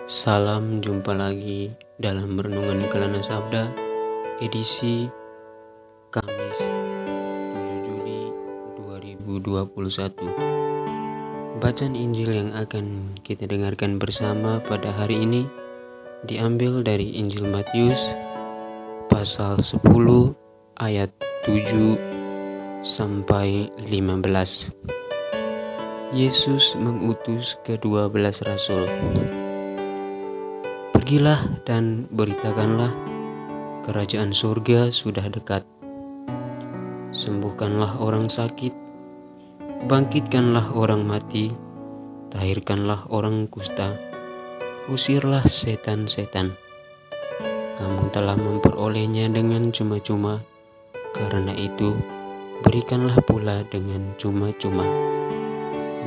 Salam, jumpa lagi dalam Renungan Kelana Sabda, edisi Kamis 7 Juli 2021. Bacaan Injil yang akan kita dengarkan bersama pada hari ini diambil dari Injil Matius pasal 10 ayat 7 sampai 15. Yesus mengutus ke-12 rasul. Pergilah dan beritakanlah, kerajaan surga sudah dekat. Sembuhkanlah orang sakit, bangkitkanlah orang mati, tahirkanlah orang kusta, usirlah setan-setan. Kamu telah memperolehnya dengan cuma-cuma, karena itu berikanlah pula dengan cuma-cuma.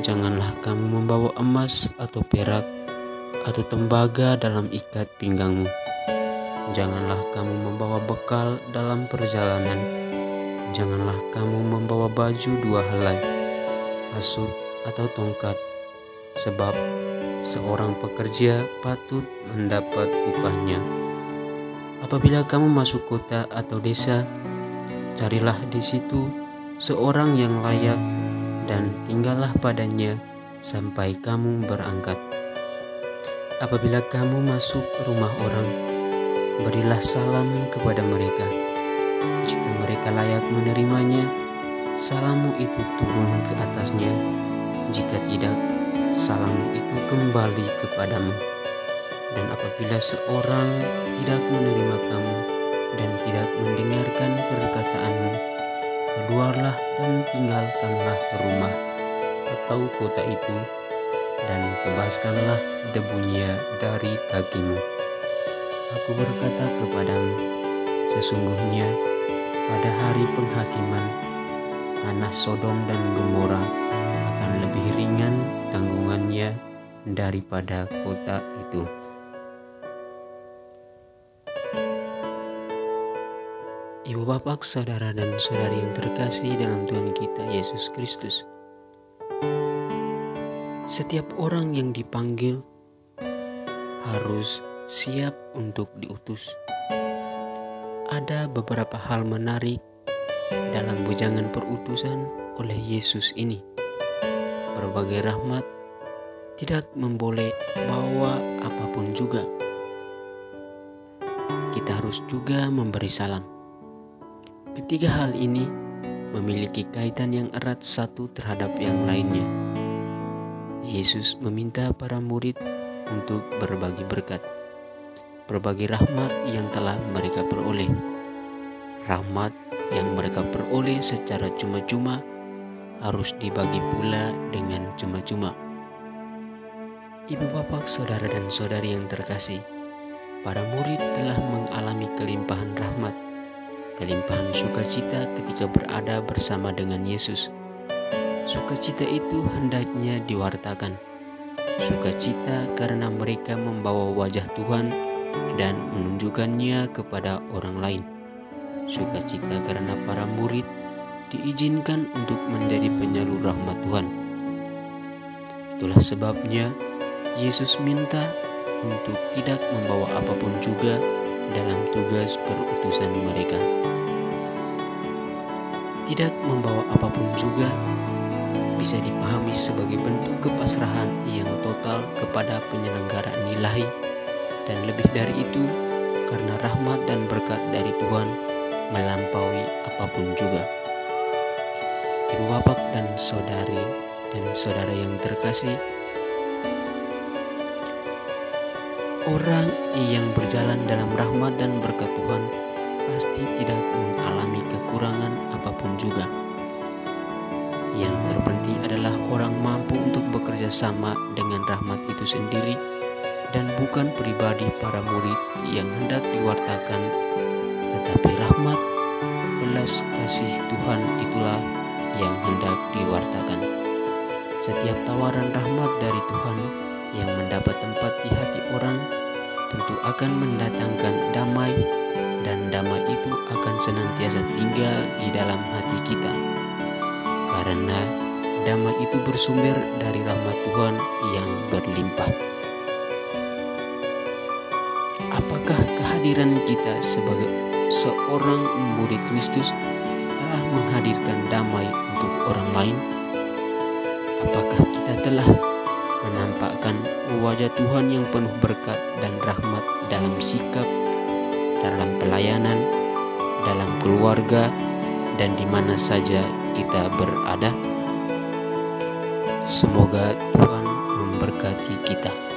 Janganlah kamu membawa emas atau perak atau tembaga dalam ikat pinggangmu. Janganlah kamu membawa bekal dalam perjalanan. Janganlah kamu membawa baju 2 helai, kasut atau tongkat, sebab seorang pekerja patut mendapat upahnya. Apabila kamu masuk kota atau desa, carilah di situ seorang yang layak dan tinggallah padanya sampai kamu berangkat. Apabila kamu masuk rumah orang, berilah salam kepada mereka. Jika mereka layak menerimanya, salammu itu turun ke atasnya. Jika tidak, salammu itu kembali kepadamu. Dan apabila seorang tidak menerima kamu dan tidak mendengarkan perkataanmu, keluarlah dan tinggalkanlah rumah atau kota itu, dan kebaskanlah debunya dari kakimu. Aku berkata kepadamu, sesungguhnya pada hari penghakiman, tanah Sodom dan Gomora akan lebih ringan tanggungannya daripada kota itu. Ibu bapak, saudara dan saudari yang terkasih dalam Tuhan kita Yesus Kristus, setiap orang yang dipanggil harus siap untuk diutus. Ada beberapa hal menarik dalam bujangan perutusan oleh Yesus ini. Berbagai rahmat, tidak memboleh bawa apapun juga. Kita harus juga memberi salam. Ketiga hal ini memiliki kaitan yang erat satu terhadap yang lainnya. Yesus meminta para murid untuk berbagi berkat, berbagi rahmat yang telah mereka peroleh. Rahmat yang mereka peroleh secara cuma-cuma harus dibagi pula dengan cuma-cuma. Ibu bapak, saudara dan saudari yang terkasih, para murid telah mengalami kelimpahan rahmat, kelimpahan sukacita ketika berada bersama dengan Yesus. Sukacita itu hendaknya diwartakan. Sukacita karena mereka membawa wajah Tuhan dan menunjukkannya kepada orang lain. Sukacita karena para murid diizinkan untuk menjadi penyalur rahmat Tuhan. Itulah sebabnya Yesus minta untuk tidak membawa apapun juga dalam tugas perutusan mereka. Tidak membawa apapun juga bisa dipahami sebagai bentuk kepasrahan yang total kepada penyelenggaraan ilahi, dan lebih dari itu karena rahmat dan berkat dari Tuhan melampaui apapun juga. Ibu bapak dan saudari dan saudara yang terkasih, orang yang berjalan dalam rahmat dan berkat Tuhan pasti tidak mengalami kekurangan apapun juga. Yang terpenting adalah orang mampu untuk bekerja sama dengan rahmat itu sendiri, dan bukan pribadi para murid yang hendak diwartakan, tetapi rahmat, belas kasih Tuhan itulah yang hendak diwartakan. Setiap tawaran rahmat dari Tuhan yang mendapat tempat di hati orang tentu akan mendatangkan damai, dan damai itu akan senantiasa tinggal di dalam hati kita. Karena damai itu bersumber dari rahmat Tuhan yang berlimpah. kehadiran kita sebagai seorang murid Kristus telah menghadirkan damai untuk orang lain? Apakah kita telah menampakkan wajah Tuhan yang penuh berkat dan rahmat dalam sikap, dalam pelayanan, dalam keluarga, dan di mana saja kita berada? Semoga Tuhan memberkati kita.